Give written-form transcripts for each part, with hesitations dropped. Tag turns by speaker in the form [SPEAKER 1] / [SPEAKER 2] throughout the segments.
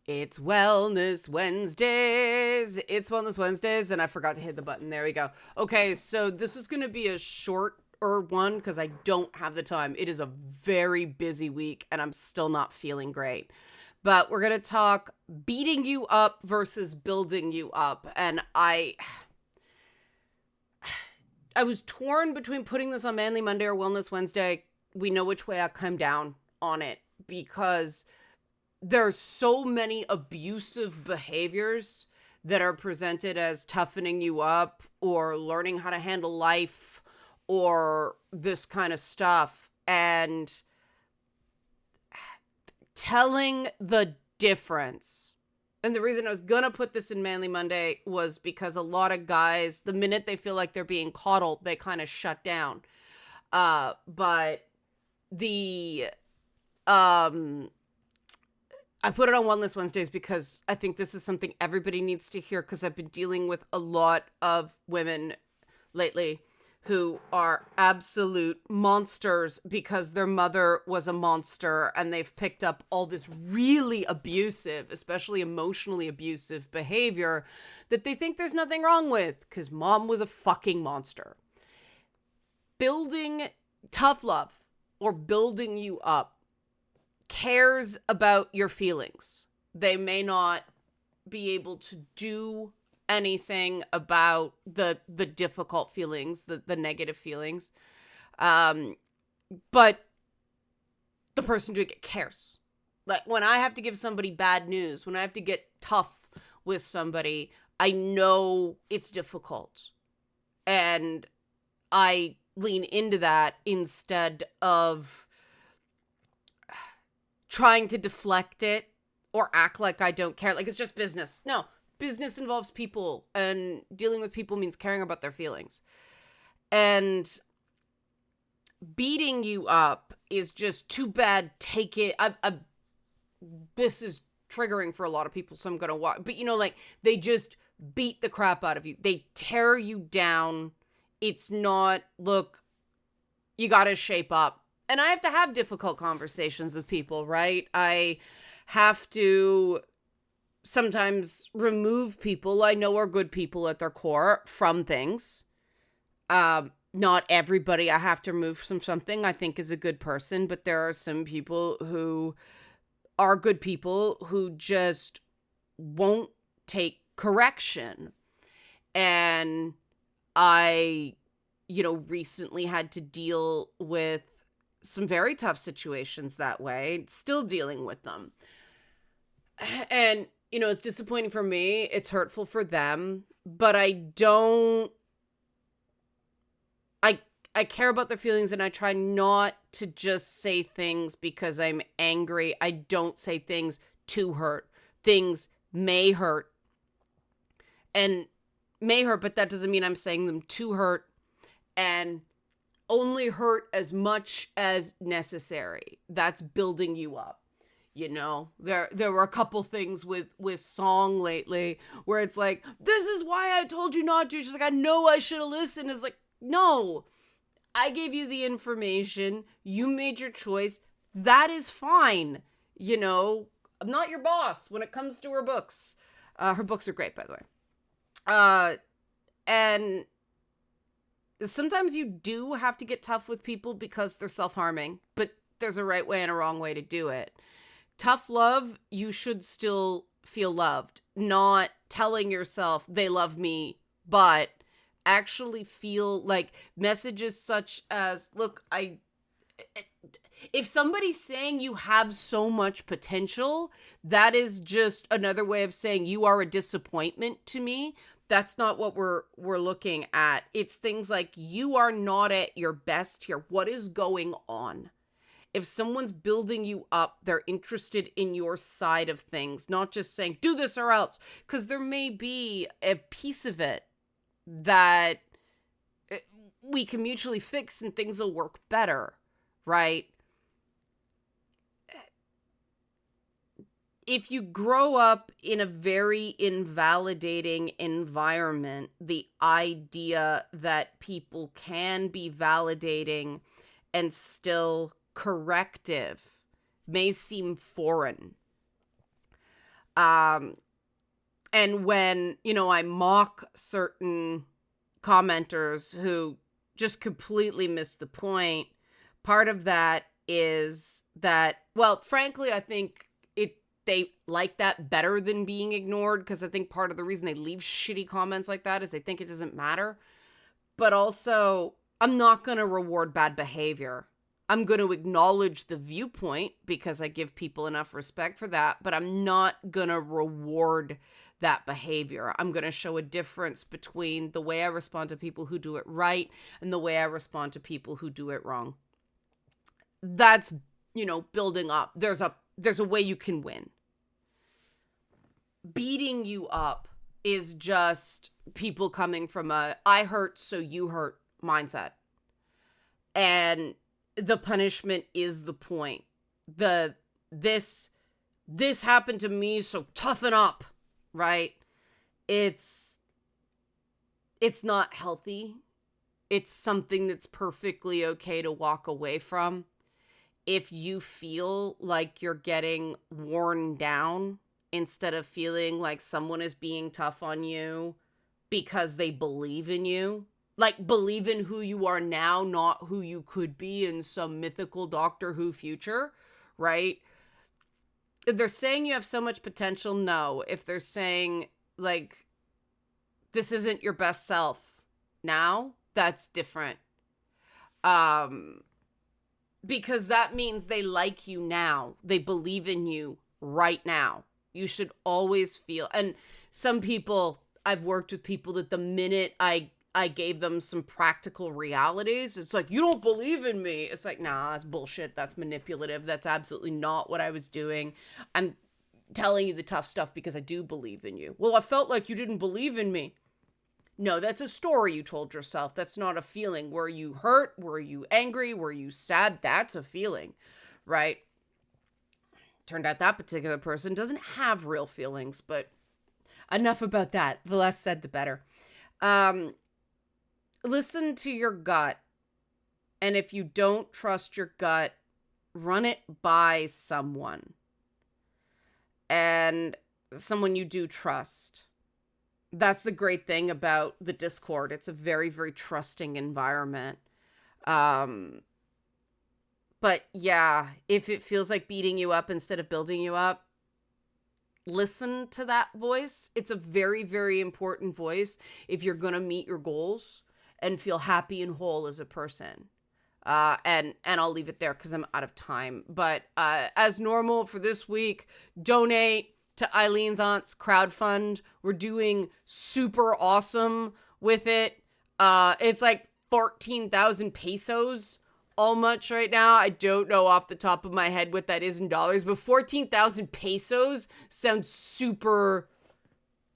[SPEAKER 1] It's Wellness Wednesdays. It's Wellness Wednesdays, and I forgot to hit the button. There we go. Okay, so this is going to be a shorter one because I don't have the time. It is a very busy week, and I'm still not feeling great. But we're going to talk beating you up versus building you up. And I was torn between putting this on Manly Monday or Wellness Wednesday. We know which way I come down on it because there's so many abusive behaviors that are presented as toughening you up or learning how to handle life or this kind of stuff. And telling the difference. And the reason I was going to put this in Manly Monday was because a lot of guys, the minute they feel like they're being coddled, they kind of shut down. But I put it on Wellness Wednesdays because I think this is something everybody needs to hear because I've been dealing with a lot of women lately who are absolute monsters because their mother was a monster and they've picked up all this really abusive, especially emotionally abusive behavior that they think there's nothing wrong with because mom was a fucking monster. Building tough love or building you up cares about your feelings. They may not be able to do anything about the difficult feelings, the negative feelings. But the person doing it cares. Like when I have to give somebody bad news, when I have to get tough with somebody, I know it's difficult. And I lean into that instead of trying to deflect it or act like I don't care. Like it's just business. No, business involves people and dealing with people means caring about their feelings. And beating you up is just too bad. Take it. This is triggering for a lot of people, so I'm going to watch. But like they just beat the crap out of you. They tear you down. It's not, look, you got to shape up. And I have to have difficult conversations with people, right? I have to sometimes remove people I know are good people at their core from things. Not everybody I have to remove from something I think is a good person, but there are some people who are good people who just won't take correction. And I, recently had to deal with some very tough situations that way, still dealing with them. And, it's disappointing for me. It's hurtful for them, but I care about their feelings and I try not to just say things because I'm angry. I don't say things to hurt. Things may hurt but that doesn't mean I'm saying them to hurt and only hurt as much as necessary. That's building you up. There were a couple things with song lately where it's like, this is why I told you not to. She's like, I know I should have listened. It's like, no, I gave you the information. You made your choice. That is fine. I'm not your boss when it comes to her books. Her books are great, by the way. And sometimes you do have to get tough with people because they're self-harming, but there's a right way and a wrong way to do it. Tough love, you should still feel loved, not telling yourself they love me, but actually feel like messages such as, look, if somebody's saying you have so much potential, that is just another way of saying you are a disappointment to me. That's not what we're looking at. It's things like you are not at your best here. What is going on? If someone's building you up, they're interested in your side of things, not just saying, do this or else. Because there may be a piece of it that we can mutually fix and things will work better, right? If you grow up in a very invalidating environment, the idea that people can be validating and still corrective may seem foreign. Um, and when, I mock certain commenters who just completely miss the point, part of that is that, well, frankly, I think they like that better than being ignored, because I think part of the reason they leave shitty comments like that is they think it doesn't matter. But also, I'm not going to reward bad behavior. I'm going to acknowledge the viewpoint because I give people enough respect for that, but I'm not going to reward that behavior. I'm going to show a difference between the way I respond to people who do it right and the way I respond to people who do it wrong. That's, building up. There's a way you can win. Beating you up is just people coming from a I hurt so you hurt mindset. And the punishment is the point. This happened to me, so toughen up, right? It's not healthy. It's something that's perfectly okay to walk away from. If you feel like you're getting worn down, instead of feeling like someone is being tough on you because they believe in you, like believe in who you are now, not who you could be in some mythical Doctor Who future, right? If they're saying you have so much potential, no. If they're saying, like, this isn't your best self now, that's different. Because that means they like you now. They believe in you right now. You should always feel, and some people, I've worked with people that the minute I gave them some practical realities, it's like, you don't believe in me. It's like, nah, that's bullshit. That's manipulative. That's absolutely not what I was doing. I'm telling you the tough stuff because I do believe in you. Well, I felt like you didn't believe in me. No, that's a story you told yourself. That's not a feeling. Were you hurt? Were you angry? Were you sad? That's a feeling, right? Turned out that particular person doesn't have real feelings, but enough about that. The less said, the better. Listen to your gut. And if you don't trust your gut, run it by someone. And someone you do trust. That's the great thing about the Discord. It's a very, very trusting environment. But yeah, if it feels like beating you up instead of building you up, listen to that voice. It's a very, very important voice if you're going to meet your goals and feel happy and whole as a person. And I'll leave it there because I'm out of time. But as normal for this week, donate to Eileen's Aunt's crowdfund. We're doing super awesome with it. It's like 14,000 pesos all much right now. I don't know off the top of my head what that is in dollars, but 14,000 pesos sounds super,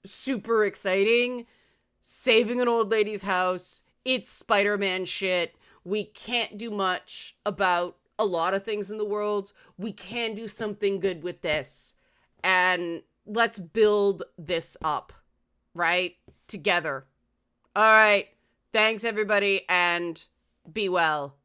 [SPEAKER 1] super exciting. Saving an old lady's house. It's Spider-Man shit. We can't do much about a lot of things in the world. We can do something good with this. And let's build this up, right? Together. All right. Thanks, everybody, and be well.